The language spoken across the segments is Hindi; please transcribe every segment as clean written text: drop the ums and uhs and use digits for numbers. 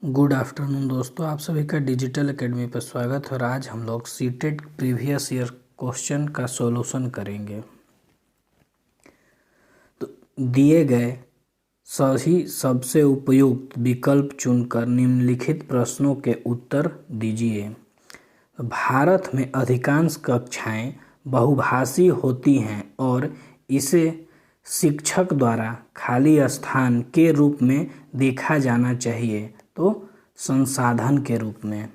गुड आफ्टरनून दोस्तों, आप सभी का डिजिटल एकेडमी पर स्वागत है। और आज हम लोग सीटेट प्रीवियस ईयर क्वेश्चन का सॉल्यूशन करेंगे। तो दिए गए सही सबसे उपयुक्त विकल्प चुनकर निम्नलिखित प्रश्नों के उत्तर दीजिए। भारत में अधिकांश कक्षाएं बहुभाषी होती हैं और इसे शिक्षक द्वारा खाली स्थान के रूप में देखा जाना चाहिए, तो संसाधन के रूप में।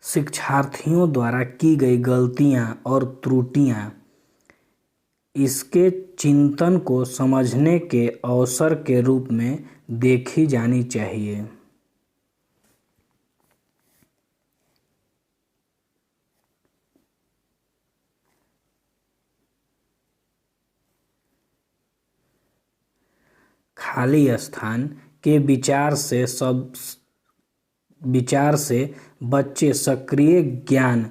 शिक्षार्थियों द्वारा की गई गलतियां और त्रुटियां इसके चिंतन को समझने के अवसर के रूप में देखी जानी चाहिए। खाली स्थान के विचार से बच्चे सक्रिय ज्ञान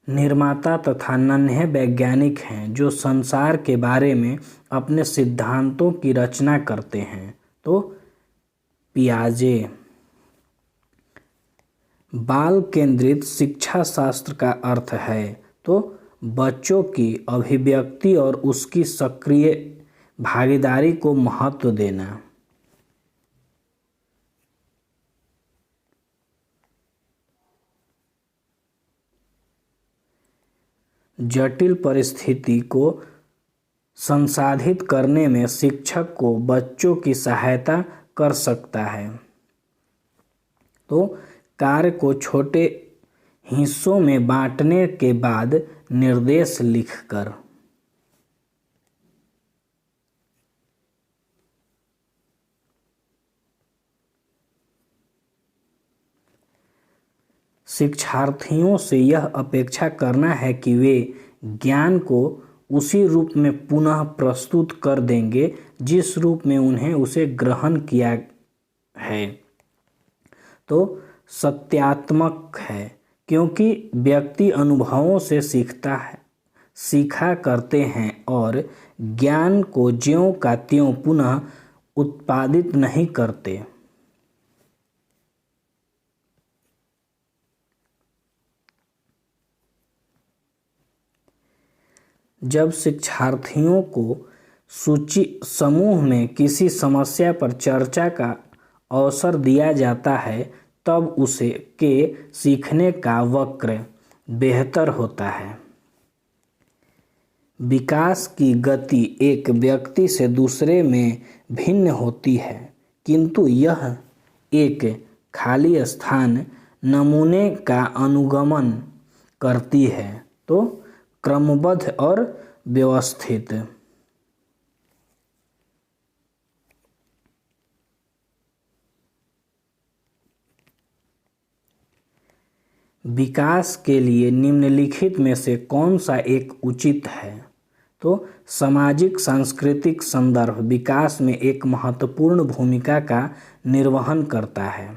निर्माता तथा नन्हे वैज्ञानिक हैं जो संसार के बारे में अपने सिद्धांतों की रचना करते हैं। तो पियाजे। बाल केंद्रित शिक्षा शास्त्र का अर्थ है तो बच्चों की अभिव्यक्ति और उसकी सक्रिय भागीदारी को महत्व देना। जटिल परिस्थिति को संसाधित करने में शिक्षक को बच्चों की सहायता कर सकता है। तो कार्य को छोटे हिस्सों में बांटने के बाद निर्देश लिखकर। शिक्षार्थियों से यह अपेक्षा करना है कि वे ज्ञान को उसी रूप में पुनः प्रस्तुत कर देंगे जिस रूप में उन्हें उसे ग्रहण किया है। तो सत्यात्मक है क्योंकि व्यक्ति अनुभवों से सीखा करते हैं और ज्ञान को ज्यों का त्यों पुनः उत्पादित नहीं करते। जब शिक्षार्थियों को समूह में किसी समस्या पर चर्चा का अवसर दिया जाता है तब उसे के सीखने का वक्र बेहतर होता है। विकास की गति एक व्यक्ति से दूसरे में भिन्न होती है, किंतु यह एक खाली स्थान नमूने का अनुगमन करती है। तो क्रमबद्ध और व्यवस्थित। विकास के लिए निम्नलिखित में से कौन सा एक उचित है? तो सामाजिक सांस्कृतिक संदर्भ विकास में एक महत्वपूर्ण भूमिका का निर्वहन करता है।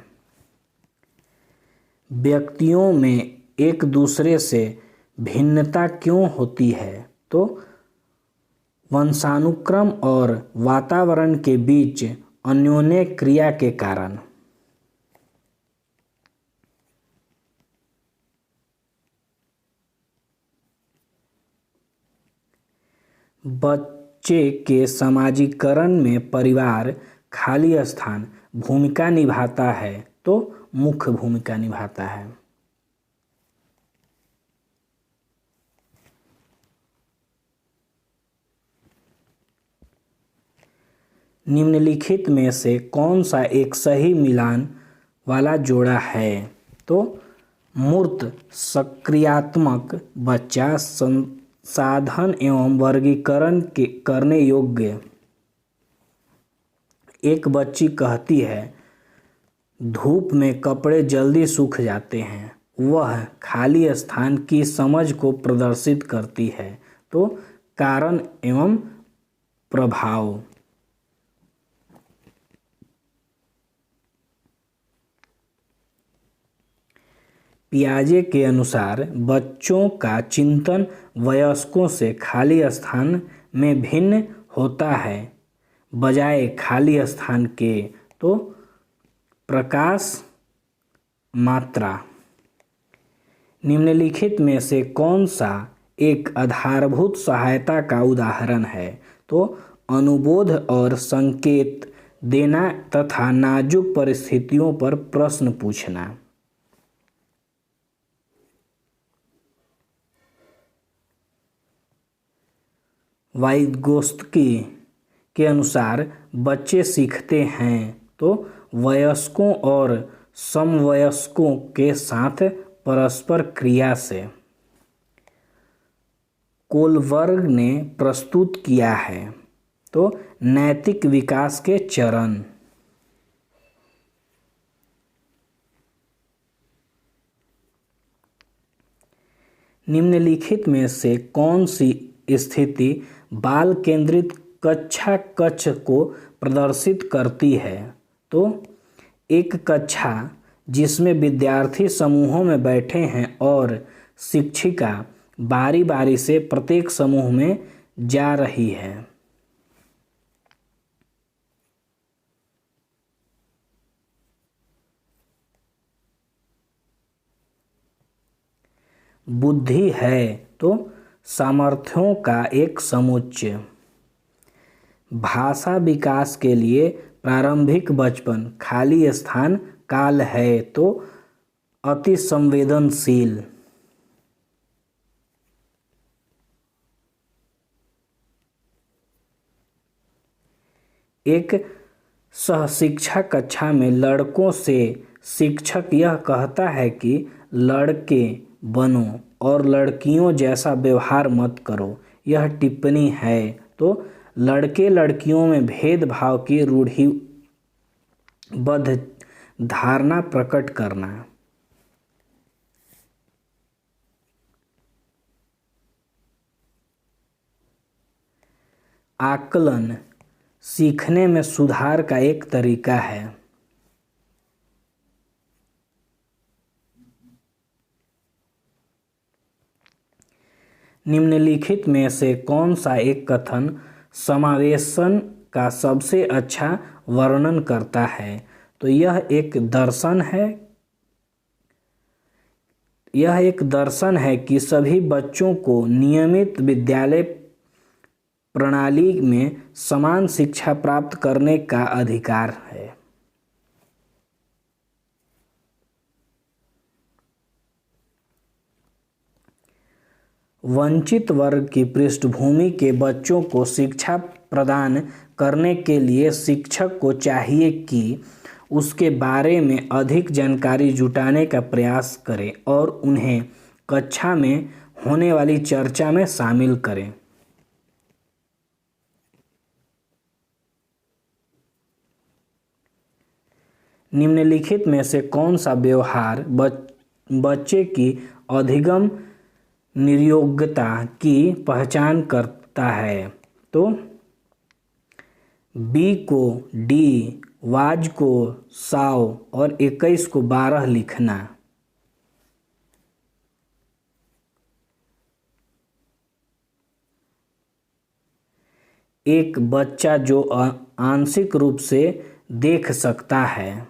व्यक्तियों में एक दूसरे से भिन्नता क्यों होती है? तो वंशानुक्रम और वातावरण के बीच अन्योन्य क्रिया के कारण। बच्चे के समाजीकरण में परिवार खाली स्थान भूमिका निभाता है, तो मुख्य भूमिका निभाता है। निम्नलिखित में से कौन सा एक सही मिलान वाला जोड़ा है? तो मूर्त सक्रियात्मक बच्चा संसाधन एवं वर्गीकरण करने योग्य। एक बच्ची कहती है, धूप में कपड़े जल्दी सूख जाते हैं। वह खाली स्थान की समझ को प्रदर्शित करती है। तो कारण एवं प्रभाव। पियाजे के अनुसार बच्चों का चिंतन वयस्कों से खाली स्थान में भिन्न होता है। बजाय खाली स्थान के तो प्रकाश मात्रा। निम्नलिखित में से कौन सा एक आधारभूत सहायता का उदाहरण है? तो अनुबोध और संकेत देना तथा नाजुक परिस्थितियों पर प्रश्न पूछना। वाइगोत्स्की के अनुसार बच्चे सीखते हैं तो वयस्कों और समवयस्कों के साथ परस्पर क्रिया से। कोलबर्ग ने प्रस्तुत किया है तो नैतिक विकास के चरण। निम्नलिखित में से कौन सी स्थिति बाल केंद्रित कक्षा कक्ष को प्रदर्शित करती है? तो एक कक्षा जिसमें विद्यार्थी समूहों में बैठे हैं और शिक्षिका बारी बारी से प्रत्येक समूह में जा रही है। बुद्धि है तो सामर्थ्यों का एक समुच्चय। भाषा विकास के लिए प्रारंभिक बचपन खाली स्थान काल है तो अति संवेदनशील। एक सहशिक्षा कक्षा में लड़कों से शिक्षक यह कहता है कि लड़के बनो और लड़कियों जैसा व्यवहार मत करो। यह टिप्पणी है तो लड़के लड़कियों में भेदभाव की रूढ़िबद्ध धारणा प्रकट करना। आकलन सीखने में सुधार का एक तरीका है। निम्नलिखित में से कौन सा एक कथन समावेशन का सबसे अच्छा वर्णन करता है? तो यह एक दर्शन है कि सभी बच्चों को नियमित विद्यालय प्रणाली में समान शिक्षा प्राप्त करने का अधिकार है। वंचित वर्ग की पृष्ठभूमि के बच्चों को शिक्षा प्रदान करने के लिए शिक्षक को चाहिए कि उसके बारे में अधिक जानकारी जुटाने का प्रयास करें और उन्हें कक्षा में होने वाली चर्चा में शामिल करें। निम्नलिखित में से कौन सा व्यवहार बच्चे की अधिगम निर्योग्यता की पहचान करता है? तो बी को डी, वाज को साव और 21 को 12 लिखना। एक बच्चा जो आंशिक रूप से देख सकता है।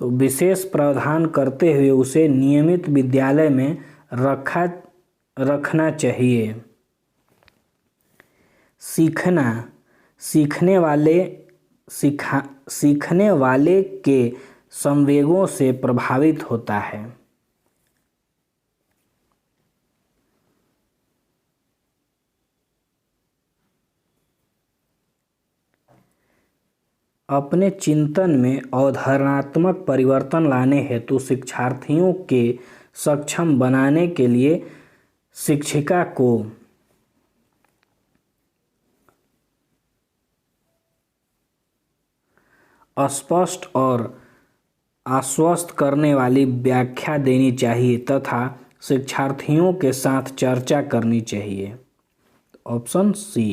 तो विशेष प्रावधान करते हुए उसे नियमित विद्यालय में रखना चाहिए। सीखने वाले के संवेगों से प्रभावित होता है। अपने चिंतन में अवधारणात्मक परिवर्तन लाने हेतु शिक्षार्थियों के सक्षम बनाने के लिए शिक्षिका को स्पष्ट और आश्वस्त करने वाली व्याख्या देनी चाहिए तथा शिक्षार्थियों के साथ चर्चा करनी चाहिए। Option C.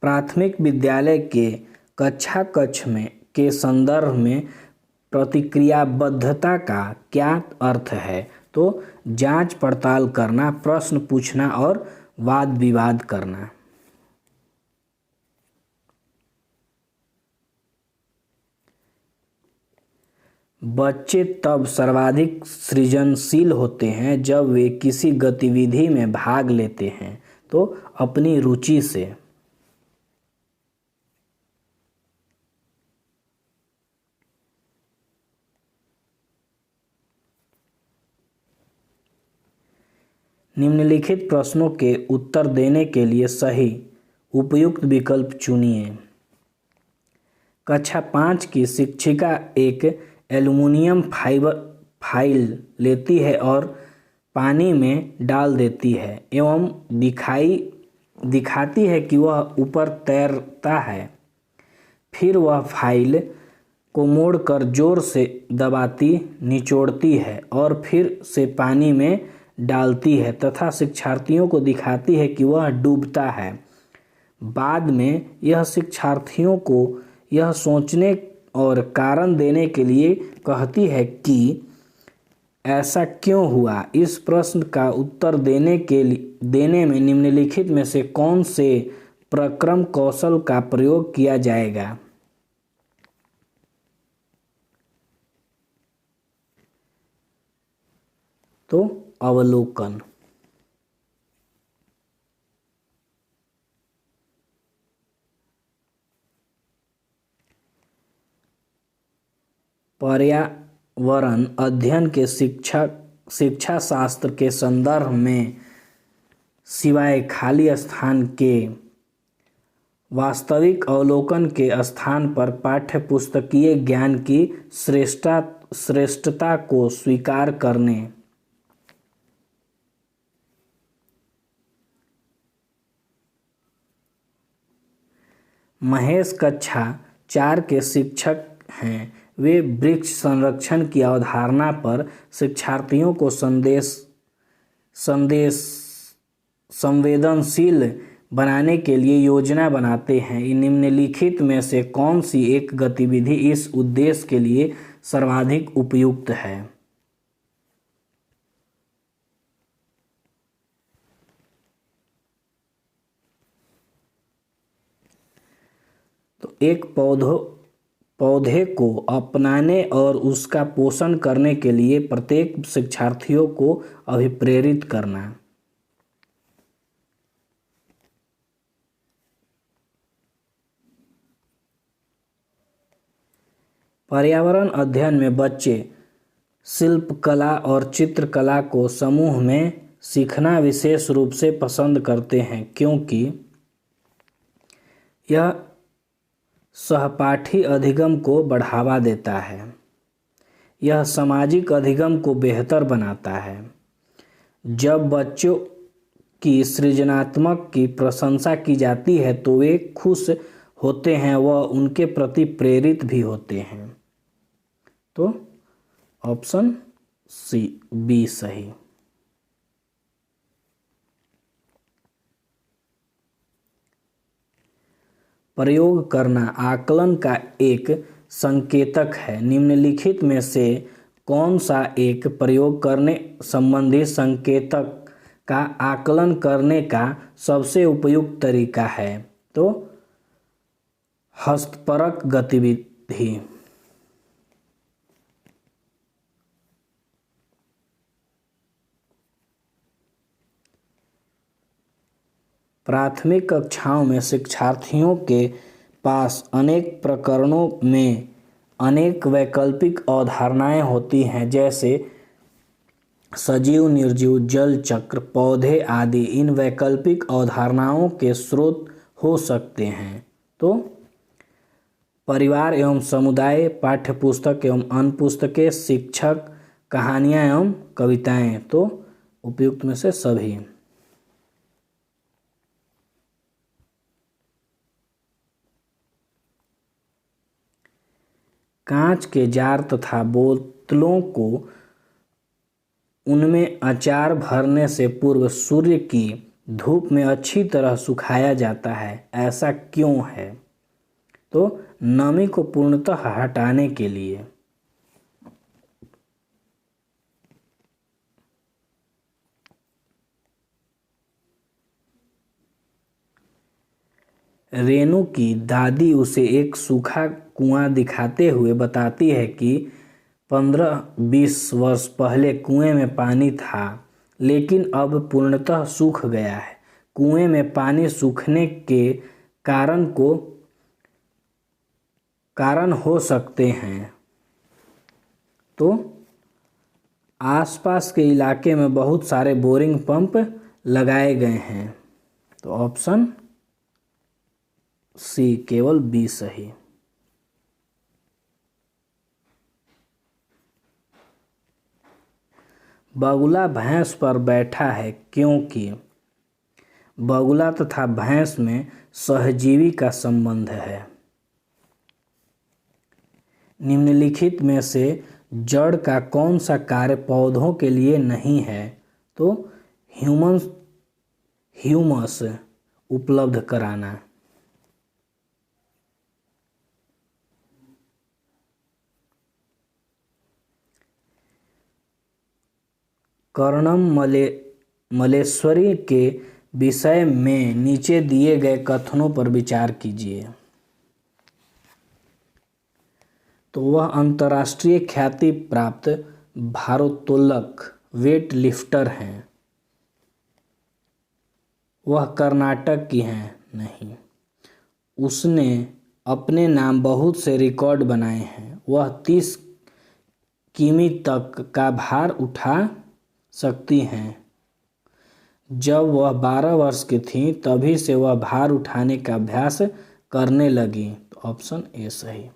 प्राथमिक विद्यालय के कक्षा कक्ष में के संदर्भ में प्रतिक्रियाबद्धता का क्या अर्थ है? तो जांच पड़ताल करना, प्रश्न पूछना और वाद विवाद करना। बच्चे तब सर्वाधिक सृजनशील होते हैं जब वे किसी गतिविधि में भाग लेते हैं, तो अपनी रुचि से। निम्नलिखित प्रश्नों के उत्तर देने के लिए सही उपयुक्त विकल्प चुनिए। कक्षा 5 की शिक्षिका एक एल्युमिनियम फाइल लेती है और पानी में डाल देती है एवं दिखाती है कि वह ऊपर तैरता है। फिर वह फाइल को मोड़कर जोर से दबाती, निचोड़ती है और फिर से पानी में डालती है तथा शिक्षार्थियों को दिखाती है कि वह डूबता है। बाद में यह शिक्षार्थियों को यह सोचने और कारण देने के लिए कहती है कि ऐसा क्यों हुआ। इस प्रश्न का उत्तर देने में निम्नलिखित में से कौन से प्रक्रम कौशल का प्रयोग किया जाएगा? तो अवलोकन। पर्यावरण अध्ययन के शिक्षा शास्त्र के संदर्भ में सिवाय खाली स्थान के वास्तविक अवलोकन के स्थान पर पाठ्यपुस्तकीय ज्ञान की श्रेष्ठता को स्वीकार करने। महेश कक्षा 4 के शिक्षक हैं। वे वृक्ष संरक्षण की अवधारणा पर शिक्षार्थियों को संवेदनशील बनाने के लिए योजना बनाते हैं। निम्नलिखित में से कौन सी एक गतिविधि इस उद्देश्य के लिए सर्वाधिक उपयुक्त है? तो एक पौधे को अपनाने और उसका पोषण करने के लिए प्रत्येक शिक्षार्थियों को अभिप्रेरित करना। पर्यावरण अध्ययन में बच्चे शिल्पकला और चित्रकला को समूह में सीखना विशेष रूप से पसंद करते हैं क्योंकि यह सहपाठी अधिगम को बढ़ावा देता है। यह सामाजिक अधिगम को बेहतर बनाता है। जब बच्चों की सृजनात्मक की प्रशंसा की जाती है तो वे खुश होते हैं व उनके प्रति प्रेरित भी होते हैं। तो ऑप्शन बी सही। प्रयोग करना आकलन का एक संकेतक है। निम्नलिखित में से कौन सा एक प्रयोग करने संबंधी संकेतक का आकलन करने का सबसे उपयुक्त तरीका है? तो हस्तपरक गतिविधि। प्राथमिक कक्षाओं में शिक्षार्थियों के पास अनेक प्रकरणों में अनेक वैकल्पिक अवधारणाएं होती हैं जैसे सजीव, निर्जीव, जल चक्र, पौधे आदि। इन वैकल्पिक अवधारणाओं के स्रोत हो सकते हैं तो परिवार एवं समुदाय, पाठ्यपुस्तक एवं अन्य पुस्तकें, शिक्षक, कहानियाँ एवं कविताएं। तो उपयुक्त में से सभी। कांच के जार तथा बोतलों को उनमें अचार भरने से पूर्व सूर्य की धूप में अच्छी तरह सुखाया जाता है, ऐसा क्यों है? तो नमी को पूर्णतः हटाने के लिए। रेणु की दादी उसे एक सूखा कुआं दिखाते हुए बताती है कि 15-20 वर्ष पहले कुएं में पानी था, लेकिन अब पूर्णतः सूख गया है। कुएं में पानी सूखने के कारण हो सकते हैं। तो आसपास के इलाके में बहुत सारे बोरिंग पंप लगाए गए हैं। तो ऑप्शन सी, केवल बी सही। बगुला भैंस पर बैठा है क्योंकि बगुला तथा भैंस में सहजीवी का संबंध है। निम्नलिखित में से जड़ का कौन सा कार्य पौधों के लिए नहीं है? तो ह्यूमस उपलब्ध कराना। कर्णम मलेश्वरी के विषय में नीचे दिए गए कथनों पर विचार कीजिए। तो वह अंतर्राष्ट्रीय ख्याति प्राप्त भारोत्तोलक वेट लिफ्टर हैं। वह कर्नाटक की हैं? नहीं। उसने अपने नाम बहुत से रिकॉर्ड बनाए हैं। वह 30 किमी तक का भार उठा सकती हैं। जब वह 12 वर्ष की थी तभी से वह भार उठाने का अभ्यास करने लगी। तो ऑप्शन ए सही।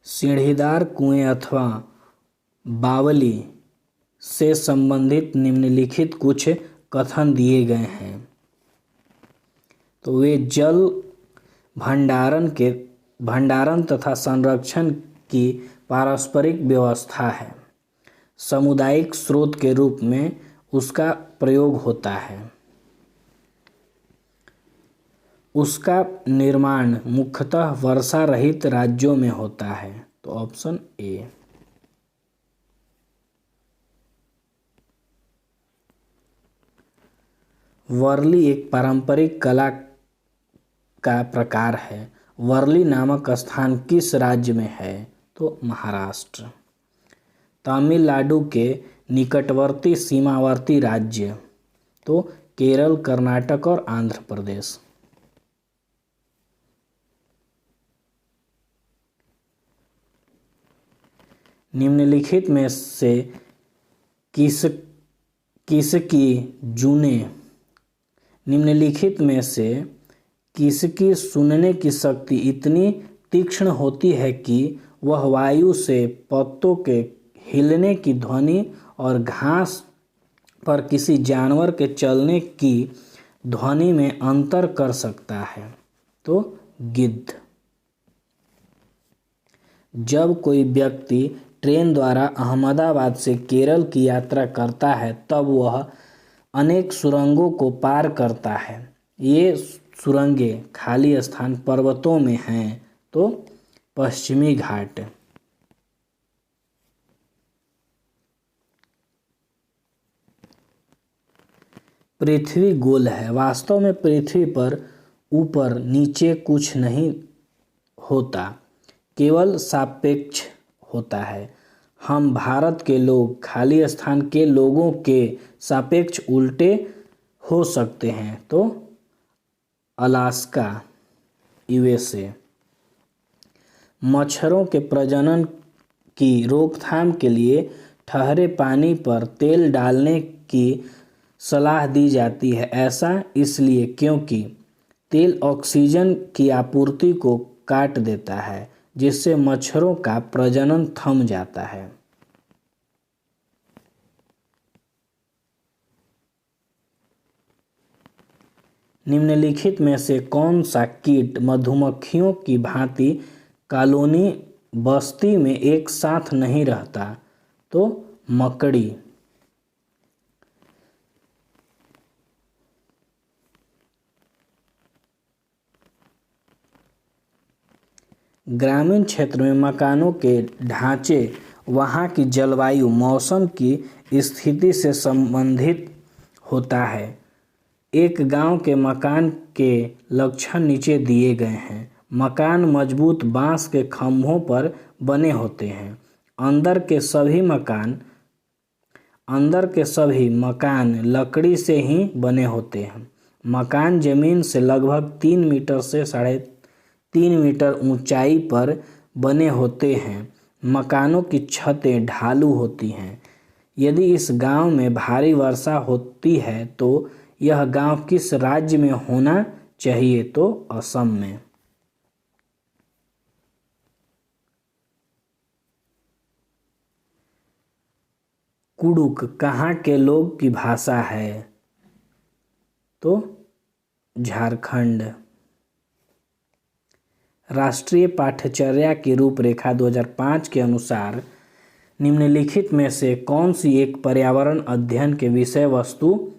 सीढ़ीदार कुएं अथवा बावली से संबंधित निम्नलिखित कुछ कथन दिए गए हैं। तो वे जल भंडारण तथा संरक्षण की पारस्परिक व्यवस्था है। सामुदायिक स्रोत के रूप में उसका प्रयोग होता है। उसका निर्माण मुख्यतः वर्षा रहित राज्यों में होता है। तो ऑप्शन ए। वर्ली एक पारंपरिक कला का प्रकार है। वर्ली नामक स्थान किस राज्य में है? तो महाराष्ट्र। तमिलनाडु के निकटवर्ती सीमावर्ती राज्य? तो केरल, कर्नाटक और आंध्र प्रदेश। निम्नलिखित में से किसकी सुनने की शक्ति इतनी तीक्ष्ण होती है कि वह वायु से पत्तों के हिलने की ध्वनि और घास पर किसी जानवर के चलने की ध्वनि में अंतर कर सकता है? तो गिद्ध। जब कोई व्यक्ति ट्रेन द्वारा अहमदाबाद से केरल की यात्रा करता है तब वह अनेक सुरंगों को पार करता है। ये सुरंगें खाली स्थान पर्वतों में हैं। तो पश्चिमी घाट। पृथ्वी गोल है। वास्तव में पृथ्वी पर ऊपर नीचे कुछ नहीं होता, केवल सापेक्ष होता है। हम भारत के लोग खाली स्थान के लोगों के सापेक्ष उल्टे हो सकते हैं। तो अलास्का, यूएसए। मच्छरों के प्रजनन की रोकथाम के लिए ठहरे पानी पर तेल डालने की सलाह दी जाती है। ऐसा इसलिए क्योंकि तेल ऑक्सीजन की आपूर्ति को काट देता है, जिससे मच्छरों का प्रजनन थम जाता है। निम्नलिखित में से कौन सा कीट मधुमक्खियों की भांति कॉलोनी बस्ती में एक साथ नहीं रहता? तो मकड़ी। ग्रामीण क्षेत्र में मकानों के ढांचे वहाँ की जलवायु मौसम की स्थिति से संबंधित होता है। एक गांव के मकान के लक्षण नीचे दिए गए हैं। मकान मजबूत बांस के खंभों पर बने होते हैं। अंदर के सभी मकान लकड़ी से ही बने होते हैं। मकान जमीन से लगभग 3 मीटर से 3.5 मीटर ऊंचाई पर बने होते हैं। मकानों की छतें ढालू होती हैं। यदि इस गांव में भारी वर्षा होती है तो यह गांव किस राज्य में होना चाहिए? तो असम में। कुडुक कहाँ के लोग की भाषा है? तो झारखंड। राष्ट्रीय पाठ्यचर्या की रूपरेखा 2005 के अनुसार निम्नलिखित में से कौन सी एक पर्यावरण अध्ययन के विषय वस्तु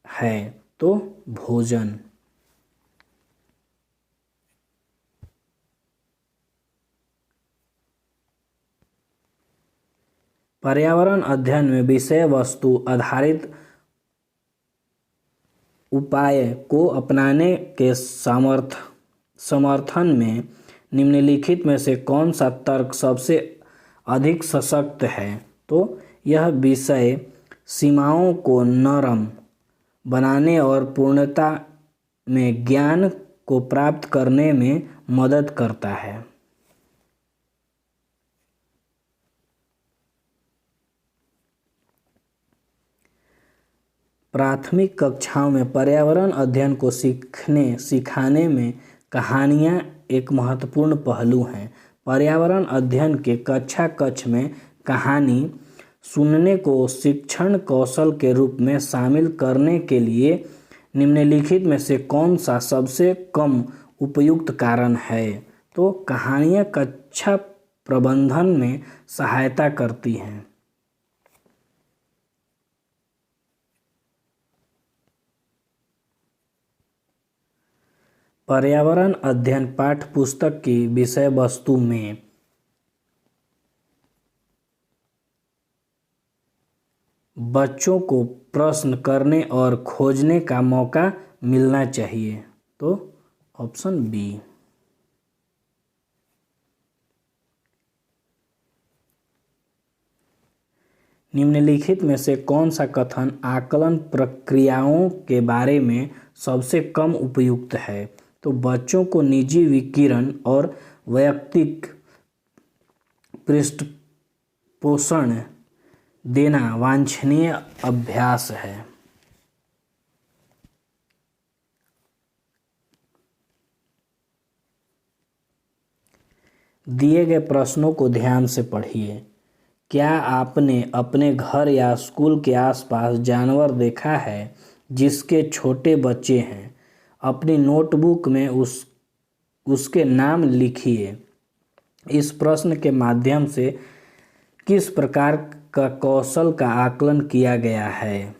है? तो भोजन। पर्यावरण अध्ययन में विषय वस्तु आधारित उपाय को अपनाने के समर्थन में निम्नलिखित में से कौन सा तर्क सबसे अधिक सशक्त है? तो यह विषय सीमाओं को नरम बनाने और पूर्णता में ज्ञान को प्राप्त करने में मदद करता है। प्राथमिक कक्षाओं में पर्यावरण अध्ययन को सिखाने में कहानियाँ एक महत्वपूर्ण पहलू हैं। पर्यावरण अध्ययन के कक्ष में कहानी सुनने को शिक्षण कौशल के रूप में शामिल करने के लिए निम्नलिखित में से कौन सा सबसे कम उपयुक्त कारण है? तो कहानियाँ कक्षा प्रबंधन में सहायता करती हैं। पर्यावरण अध्ययन पाठ्यपुस्तक की विषय वस्तु में बच्चों को प्रश्न करने और खोजने का मौका मिलना चाहिए। तो ऑप्शन बी। निम्नलिखित में से कौन सा कथन आकलन प्रक्रियाओं के बारे में सबसे कम उपयुक्त है? तो बच्चों को निजी विकिरण और वैयक्तिक पृष्ठपोषण देना वांछनीय अभ्यास है। दिए गए प्रश्नों को ध्यान से पढ़िए। क्या आपने अपने घर या स्कूल के आसपास जानवर देखा है जिसके छोटे बच्चे हैं? अपनी नोटबुक में उसके नाम लिखिए। इस प्रश्न के माध्यम से किस प्रकार का कौशल का आकलन किया गया है?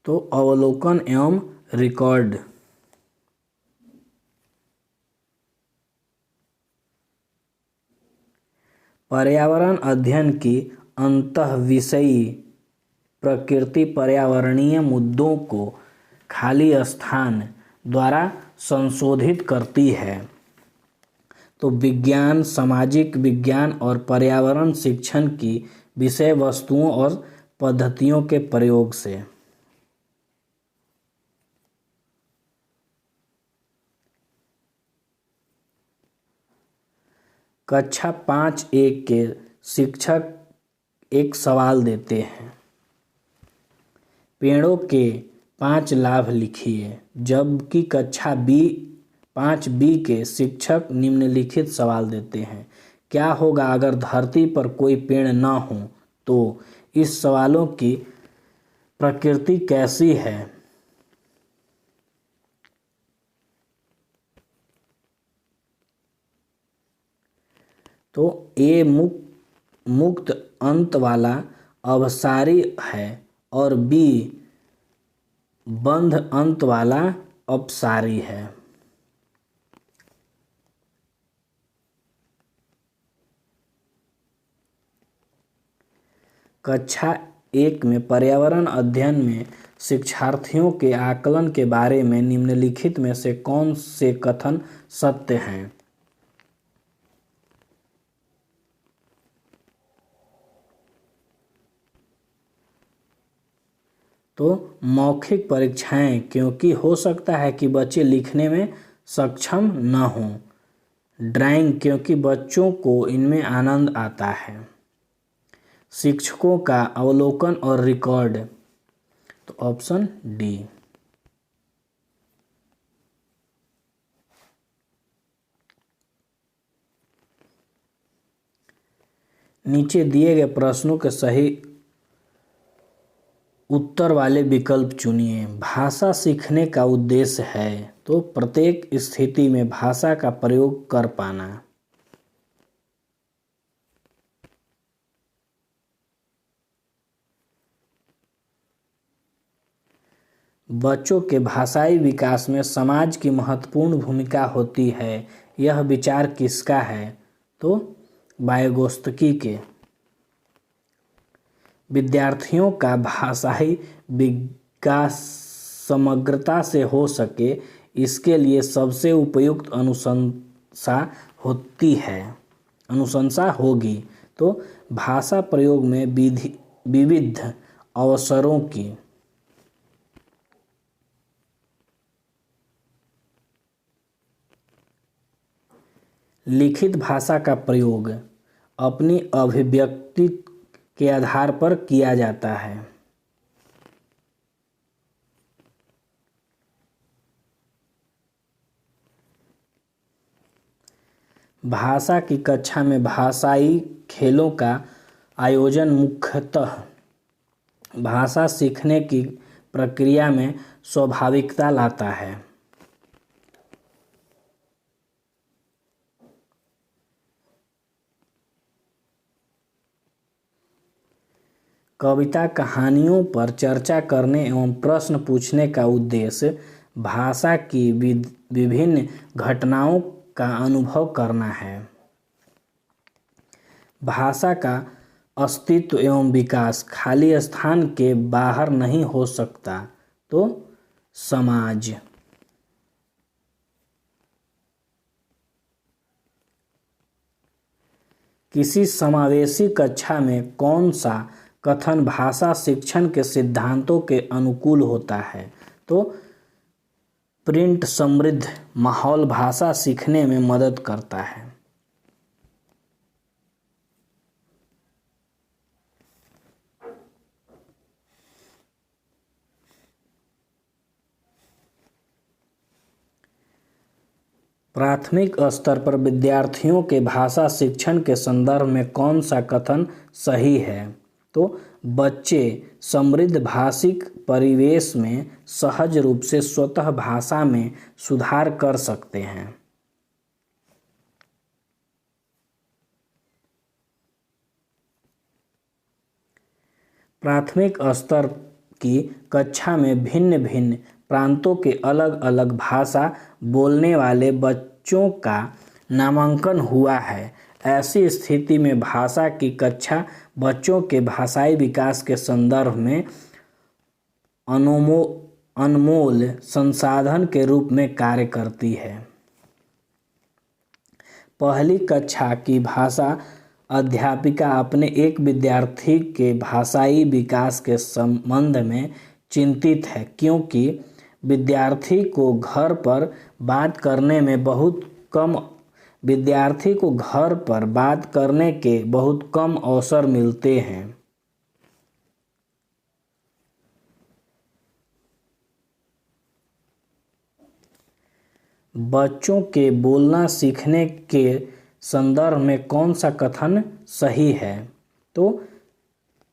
तो अवलोकन एवं रिकॉर्ड। पर्यावरण अध्ययन की अंतःविषयी प्रकृति पर्यावरणीय मुद्दों को खाली स्थान द्वारा संशोधित करती है। तो विज्ञान, सामाजिक विज्ञान और पर्यावरण शिक्षण की विषय वस्तुओं और पद्धतियों के प्रयोग से। कक्षा 5A के शिक्षक एक सवाल देते हैं। पेड़ों के 5 लाभ लिखिए। जबकि कक्षा B 5B के शिक्षक निम्नलिखित सवाल देते हैं। क्या होगा अगर धरती पर कोई पेड़ न हो? तो इस सवालों की प्रकृति कैसी है? तो ए मुक्त अंत वाला अवसारी है और बी बंध अंत वाला अपसारी है। कक्षा 1 में पर्यावरण अध्ययन में शिक्षार्थियों के आकलन के बारे में निम्नलिखित में से कौन से कथन सत्य हैं? तो मौखिक परीक्षाएं, क्योंकि हो सकता है कि बच्चे लिखने में सक्षम न हों। ड्राइंग, क्योंकि बच्चों को इनमें आनंद आता है। शिक्षकों का अवलोकन और रिकॉर्ड, तो ऑप्शन डी। नीचे दिए गए प्रश्नों के सही उत्तर वाले विकल्प चुनिए। भाषा सीखने का उद्देश्य है, तो प्रत्येक स्थिति में भाषा का प्रयोग कर पाना। बच्चों के भाषाई विकास में समाज की महत्वपूर्ण भूमिका होती है, यह विचार किसका है? तो वाइगोत्स्की के। विद्यार्थियों का भाषाई विकास समग्रता से हो सके, इसके लिए सबसे उपयुक्त अनुशंसा होगी। तो भाषा प्रयोग में विविध अवसरों की। लिखित भाषा का प्रयोग अपनी अभिव्यक्ति के आधार पर किया जाता है। भाषा की कक्षा में भाषाई खेलों का आयोजन मुख्यतः भाषा सीखने की प्रक्रिया में स्वाभाविकता लाता है। कविता कहानियों पर चर्चा करने एवं प्रश्न पूछने का उद्देश्य भाषा की विभिन्न घटनाओं का अनुभव करना है। भाषा का अस्तित्व एवं विकास खाली स्थान के बाहर नहीं हो सकता। तो समाज। किसी समावेशी कक्षा में कौन सा कथन भाषा शिक्षण के सिद्धांतों के अनुकूल होता है? तो प्रिंट समृद्ध माहौल भाषा सीखने में मदद करता है। प्राथमिक स्तर पर विद्यार्थियों के भाषा शिक्षण के संदर्भ में कौन सा कथन सही है? तो बच्चे समृद्ध भाषिक परिवेश में सहज रूप से स्वतः भाषा में सुधार कर सकते हैं। प्राथमिक स्तर की कक्षा में भिन्न भिन्न प्रांतों के अलग अलग भाषा बोलने वाले बच्चों का नामांकन हुआ है। ऐसी स्थिति में भाषा की कक्षा बच्चों के भाषाई विकास के संदर्भ में अनमोल संसाधन के रूप में कार्य करती है। पहली कक्षा की भाषा अध्यापिका अपने एक विद्यार्थी के भाषाई विकास के संबंध में चिंतित है, क्योंकि विद्यार्थी को घर पर बात करने के बहुत कम अवसर मिलते हैं। बच्चों के बोलना सीखने के संदर्भ में कौन सा कथन सही है? तो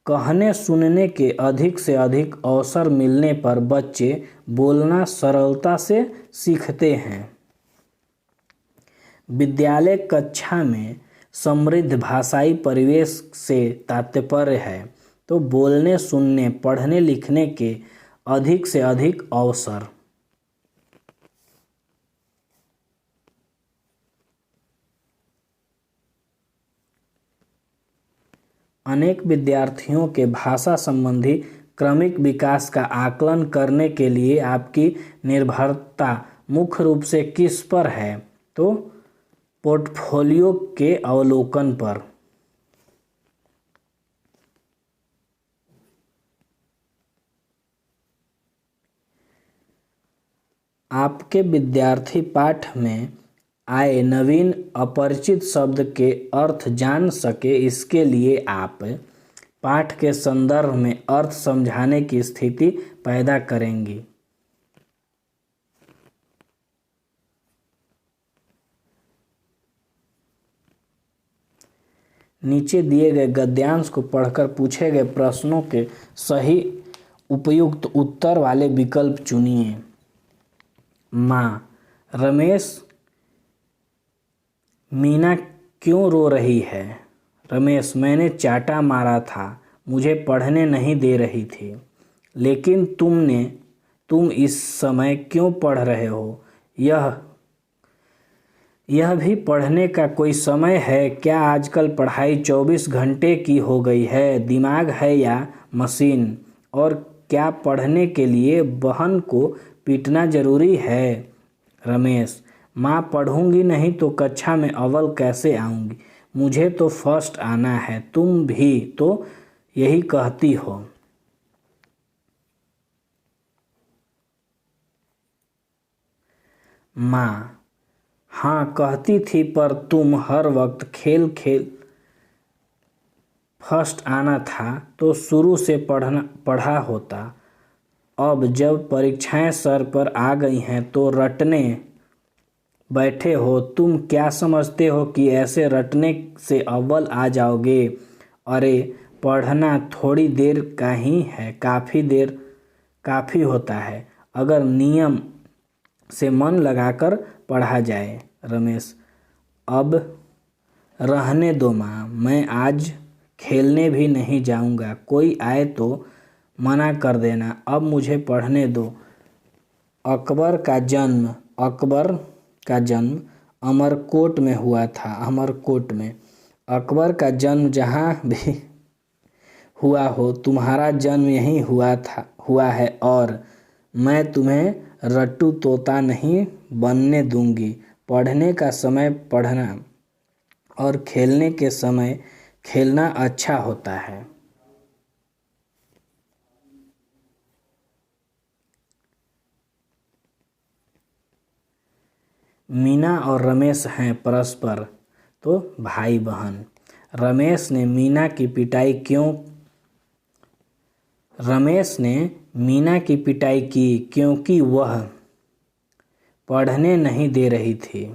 कहने सुनने के अधिक से अधिक अवसर मिलने पर बच्चे बोलना सरलता से सीखते हैं। विद्यालय कक्षा में समृद्ध भाषाई परिवेश से तात्पर्य है तो बोलने सुनने पढ़ने लिखने के अधिक से अधिक अवसर। अनेक विद्यार्थियों के भाषा संबंधी क्रमिक विकास का आकलन करने के लिए आपकी निर्भरता मुख्य रूप से किस पर है? तो पोर्टफोलियो के अवलोकन पर। आपके विद्यार्थी पाठ में आए नवीन अपरिचित शब्द के अर्थ जान सके इसके लिए आप पाठ के संदर्भ में अर्थ समझाने की स्थिति पैदा करेंगी। नीचे दिए गए गद्यांश को पढ़कर पूछे गए प्रश्नों के सही उपयुक्त उत्तर वाले विकल्प चुनिए। माँ, रमेश, मीना क्यों रो रही है? रमेश, मैंने चाटा मारा था, मुझे पढ़ने नहीं दे रही थी। लेकिन तुम इस समय क्यों पढ़ रहे हो? यह भी पढ़ने का कोई समय है क्या? आजकल पढ़ाई 24 घंटे की हो गई है। दिमाग है या मशीन? और क्या पढ़ने के लिए बहन को पीटना जरूरी है? रमेश, माँ, पढ़ूंगी नहीं तो कक्षा में अव्वल कैसे आऊंगी? मुझे तो फर्स्ट आना है, तुम भी तो यही कहती हो। माँ, हाँ कहती थी, पर तुम हर वक्त खेल फर्स्ट आना था तो शुरू से पढ़ा होता। अब जब परीक्षाएं सर पर आ गई हैं तो रटने बैठे हो। तुम क्या समझते हो कि ऐसे रटने से अव्वल आ जाओगे? अरे पढ़ना थोड़ी देर का ही है, काफ़ी होता है अगर नियम से मन लगाकर पढ़ा जाए। रमेश, अब रहने दो माँ, मैं आज खेलने भी नहीं जाऊँगा। कोई आए तो मना कर देना, अब मुझे पढ़ने दो। अकबर का जन्म अमरकोट में हुआ था। अमरकोट में अकबर का जन्म जहाँ भी हुआ हो, तुम्हारा जन्म यहीं हुआ है और मैं तुम्हें रट्टू तोता नहीं बनने दूंगी। पढ़ने का समय पढ़ना और खेलने के समय खेलना अच्छा होता है। मीना और रमेश हैं परस्पर तो भाई बहन। रमेश ने मीना की पिटाई की क्योंकि वह पढ़ने नहीं दे रही थी।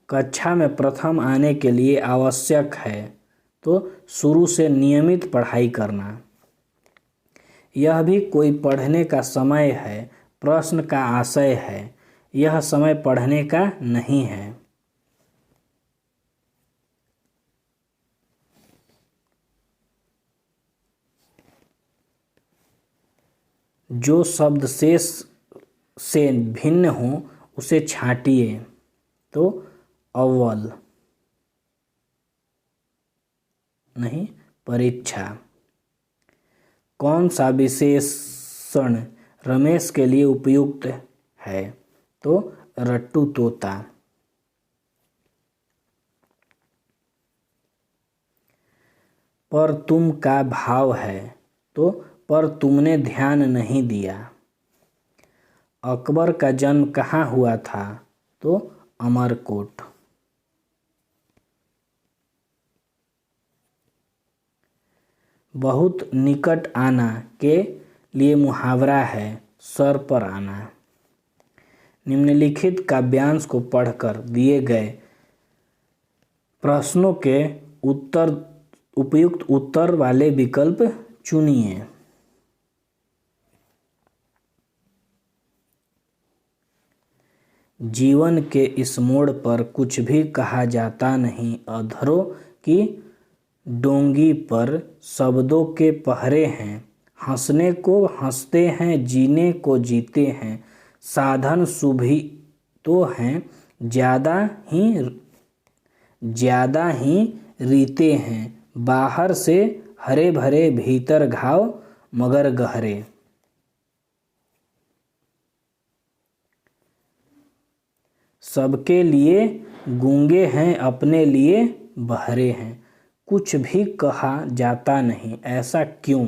कक्षा में प्रथम आने के लिए आवश्यक है तो शुरू से नियमित पढ़ाई करना। यह भी कोई पढ़ने का समय है, प्रश्न का आशय है। यह समय पढ़ने का नहीं है। जो शब्द शेष से भिन्न हो उसे छांटिए तो अव्वल नहीं, परीक्षा। कौन सा विशेषण रमेश के लिए उपयुक्त है? तो रट्टू तोता। पर तुम का भाव है तो पर तुमने ध्यान नहीं दिया। अकबर का जन्म कहाँ हुआ था? तो अमरकोट। बहुत निकट आना के लिए मुहावरा है सर पर आना। निम्नलिखित काव्यांश को पढ़कर दिए गए प्रश्नों के उपयुक्त उत्तर वाले विकल्प चुनिए। जीवन के इस मोड़ पर कुछ भी कहा जाता नहीं, अधरों की डोंगी पर शब्दों के पहरे हैं, हंसने को हंसते हैं, जीने को जीते हैं, साधन शुभी तो हैं, ज़्यादा ही रीते हैं, बाहर से हरे भरे भीतर घाव मगर गहरे। सबके लिए गूंगे हैं, अपने लिए बहरे हैं, कुछ भी कहा जाता नहीं, ऐसा क्यों?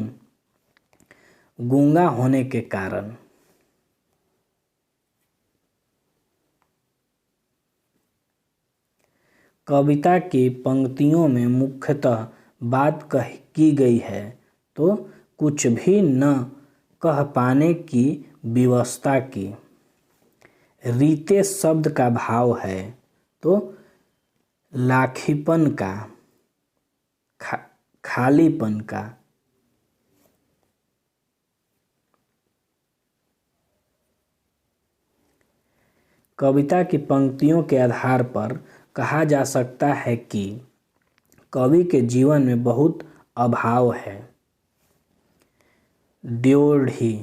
गूंगा होने के कारण। कविता की पंक्तियों में मुख्यतः बात की गई है तो कुछ भी न कह पाने की विवशता की। रीते शब्द का भाव है तो लाखीपन का, खालीपन का। कविता की पंक्तियों के आधार पर कहा जा सकता है कि कवि के जीवन में बहुत अभाव है। ड्योढ़ी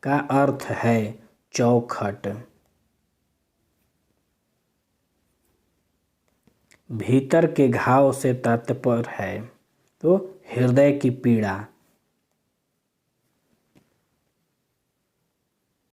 का अर्थ है चौखट। भीतर के घाव से तात्पर्य है तो हृदय की पीड़ा।